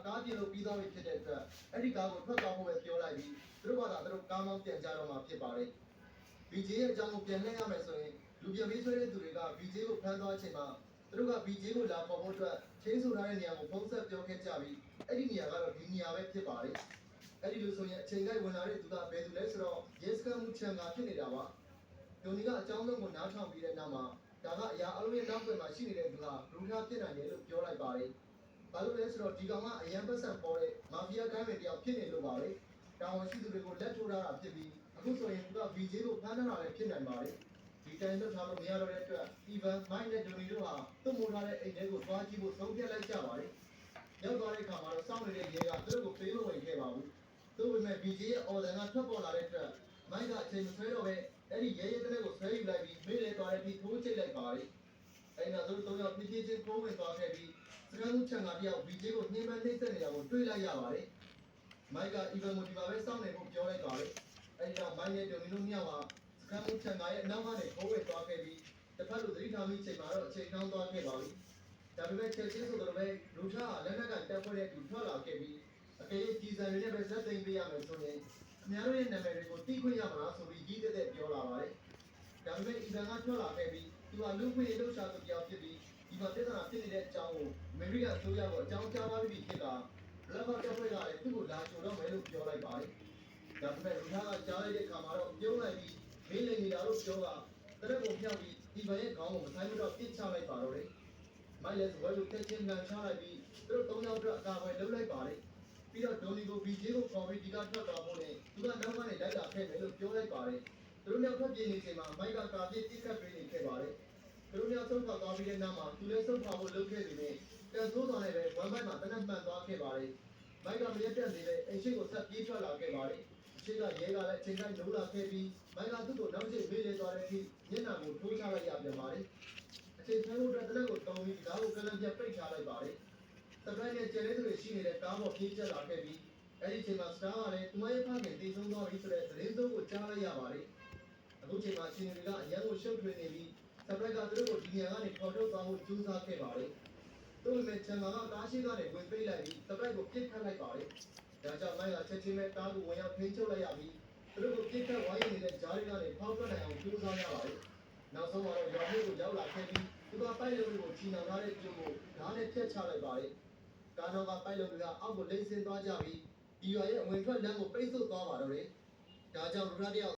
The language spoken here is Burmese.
ကားပြေလို့ပြီးသွားပြီဖြစ်တဲ့အတွက်အဲ့ဒီကားကိုထွက်သွားဖို့ပဲပြောလိုက်ပြီးသူတို့ကသာသူတို့ကားမောင်းပြန်ကြတော့မှဖြစ်ပါတယ် BJ ရဲ့အကြောင်းကိုပြန်လှည့်ရမယ်ဆိုရင်လူပြန်ပြီးဆွဲတဲ့သူတွေက BJ ကိုဖမ်းသွားချိန်မှာသူတို့က BJ ကိုလာပေါ်ဖို့အတွက်ချင်းဆိုထားတဲ့နေရာကိုဖုံးဆက်ပြောခဲ့ကြပြီးအဲ့ဒီနေရာကတော့ဒီနေရာပဲဖြစ်ပါတယ်အဲ့ဒီလိုဆိုရင်အချိန်တိုင်းဝင်လာတဲ့သူကဘယ်သူလဲဆိုတော့ yes ကမှုချန်ကဖြစ်နေတာပါဒိုနီကအကြောင်းလုံးကိုနားထောင်ပြီးတဲ့နောက်မှာဒါကအရာအလုံးရဲ့နောက်ွယ်မှာရှိနေတဲ့သူဟာရူထားဖြစ်နိုင်တယ်လို့ပြောလိုက်ပါတယ်ဘာလို့လဲဆိုတော့ဒီကောင်ကအရန်ပတ်စံပေါ်တဲ့မာဖီးယားကိုင်းဝင်တယောက်ဖြစ်နေလို့ပါပဲတာဝန်ရှိသူတွေကိုလက်ထိုးထားတာဖြစ်ပြီးအခုဆိုရင်သူက BJ ကိုဖမ်းထားတာလည်းဖြစ်နိုင်ပါတယ်ဒီတိုင်းလွတ်ထားလို့မရတော့တဲ့အတွက် Ivan, Mike နဲ့ Donny တို့ဟာသူ့မိုးထားတဲ့အိမ်ထဲကိုသွားကြည့်ဖို့ဆုံးဖြတ်လိုက်ကြပါတယ်ရောက်သွားတဲ့အခါမှာတော့စောင့်နေတဲ့ရဲကသူတို့ကိုပေးမဝင်ခဲ့ပါဘူးသို့ပေမဲ့ BJ ရဲ့ order ကထွက်ပေါ်လာတဲ့အတွက် Mike ကအချိန်မဆွဲတော့ပဲအဲ့ဒီရဲရဲတဲ့ကိုဆွဲယူလိုက်ပြီးမေးလဲသွားတဲ့ပြီးထိုးချိတ်လိုက်ပါတယ်အဲ့နောက်သူတို့၃ယောက်ပြင်းပြင်းချင်းပိုးဝင်သွားခဲ့ပြီးစကမ်းမှုချန်ကတယောက် BJ ကိုနှိမ့်ပန်းနှိမ့်ဆက်နေတာကိုတွေ့လိုက်ရပါတယ် Mike က Ivan ကိုဒီမှာပဲစောင့်နေဖို့ပြောလိုက်ပါတယ်အဲ့တော့ Mike နဲ့ Donny တို့မြောက်ဟာစကမ်းမှုချန်ကရဲ့အနောက်ကနေပိုးဝင်သွားခဲ့ပြီးတစ်ဖက်လိုသတိထားမိချိန်မှာတော့အချိန်နှောင်းသွားခဲ့ပါပြီဒါပေမဲ့ချက်ချင်းဆိုတော့ပဲလူထားဟာလက်နက်ကတက်ဖွဲ့တဲ့သူထွက်လာခဲ့ပြီးအကယ်၍ကြီးစံတွေနဲ့ပဲဇက်သိမ်းပေးရမယ်ဆိုရင်အများတို့ရဲ့နာမည်တွေကိုသိခွင့်ရမလားဆိုပြီးကြီးတဲ့ပြောလာပါတယ်ဒါပေမဲ့ Ivan ကထွက်လာခဲ့ပြီးသူကလူခွင့်ရေးလှုပ်ရှားသူတယောက်ဖြစ်ပြီးဒီမှာပြဿနာဖြစ်နေတဲ့အကြောင်းကိုအမေရိကန်ဆိုရကိုအကြောင်းကြားသွားပြီးဖြစ်တာဘလက်ဘော့တက်ဖွဲ့ကလည်းသူ့ကိုလာချိုတော့မယ်လို့ပြောလိုက်ပါတယ်ဒါပေမဲ့လူထားကကြားလိုက်တဲ့အခါမှာတော့ပြုံးလိုက်ပြီးမင်းလိန်နေတာလို့ပြောတာတရက်ကိုပြောက်ပြီး Ivan ရဲ့ခေါင်းကိုမဆိုင်မတော့ပြစ်ချလိုက်ပါတော့တယ်မိုက်လက်ဝဲကိုတက်ချင်းမှန်ချလိုက်ပြီးသူတို့၃ယောက်အတွက်အကာအကွယ်လုပ်လိုက်ပါတယ်ပြီးတော့ Donny ကို BJ ကိုခေါ်ပြီးဒီကထွက်သွားဖို့နဲ့သူကနောက်ကနေလိုက်လာခဲ့မယ်လို့ပြောလိုက်ပါတယ်သူတို့နောက်ထွက်ပြေးနေချိန်မှာမိုက်ကကာပြစ်တိကပ်ပေးနေခဲ့ပါတယ်သူတို့နောက်ဆုံးထွက်သွားပြီးတဲ့နောက်မှာသူလည်းဆုံးခွာဖို့လုပ်ခဲ့ပြီးကန်ဆိုးသွားနေပဲဝမ်ဘိုက်မှာတနက်မှန်သွားခဲ့ပါတယ်မိုက်ကမရက်တက်နေပဲအိမ်ရှိကိုဆက်ပြေးထွက်လာခဲ့ပါတယ်အရှိကရဲကလည်းအချိန်တိုင်းလိုးလာခဲ့ပြီးမိုက်ကသူ့ကိုနောက်ကျမေးလေသွားတဲ့အထိမျက်နှာကိုထိုးချလိုက်ရပြန်ပါတယ်အချိန်ဆွဲဖို့အတွက်တနက်ကိုတုံးပြီးဒါကိုကလန်ပြပိတ်ထားလိုက်ပါတယ်စပရိုက်နဲ့ကျဲလေးတွေရှိနေတဲ့ကားပေါ်ပြေးကျက်လာခဲ့ပြီးအဲ့ဒီချိန်မှာစတားကလည်းသူမရဲ့ဖခင်တည်ဆုံးသွားပြီဆိုတဲ့သတင်းသုံးကိုကြားလိုက်ရပါတယ်အခုချိန်မှာရှင်တွေကအရန်ကိုရှုပ်ထွေးနေပြီးစပရိုက်ကသူတို့ကိုဒီနေရာကနေခေါ်ထုတ်သွားဖို့ကြိုးစားခဲ့ပါတယ်သူ့ပေမဲ့ချန်မာကကားရှိကနေဝင်ပိတ်လိုက်ပြီးစပရိုက်ကိုပြစ်ခတ်လိုက်ပါတယ်ဒါကြောင့်မိုက်ကချက်ချင်းပဲကားကိုဝင်ရောက်ထိန်းချုပ်လိုက်ရပြီးသူတို့ကိုပြစ်ခတ်ဝိုင်းနေတဲ့ဂျားတွေကနေဖောက်ထွက်နိုင်အောင်ကြိုးစားရပါတယ်နောက်ဆုံးမှာတော့ရွာမျိုးကိုရောက်လာခဲ့ပြီးသူကပိုက်လုံးကိုချီနှောင်ထားတဲ့ပြုံးကိုဓာတ်နဲ့ဖျက်ချလိုက်ပါတယ်ကားတော်ကပိုက်လုံးကအောက်ကိုလိမ့်ဆင်းသွားကြပြီးဒီရွာရဲ့အဝင်ထွက်လမ်းကိုပိတ်ဆို့သွားပါတော့တယ်ဒါကြောင့်လူရတယောက်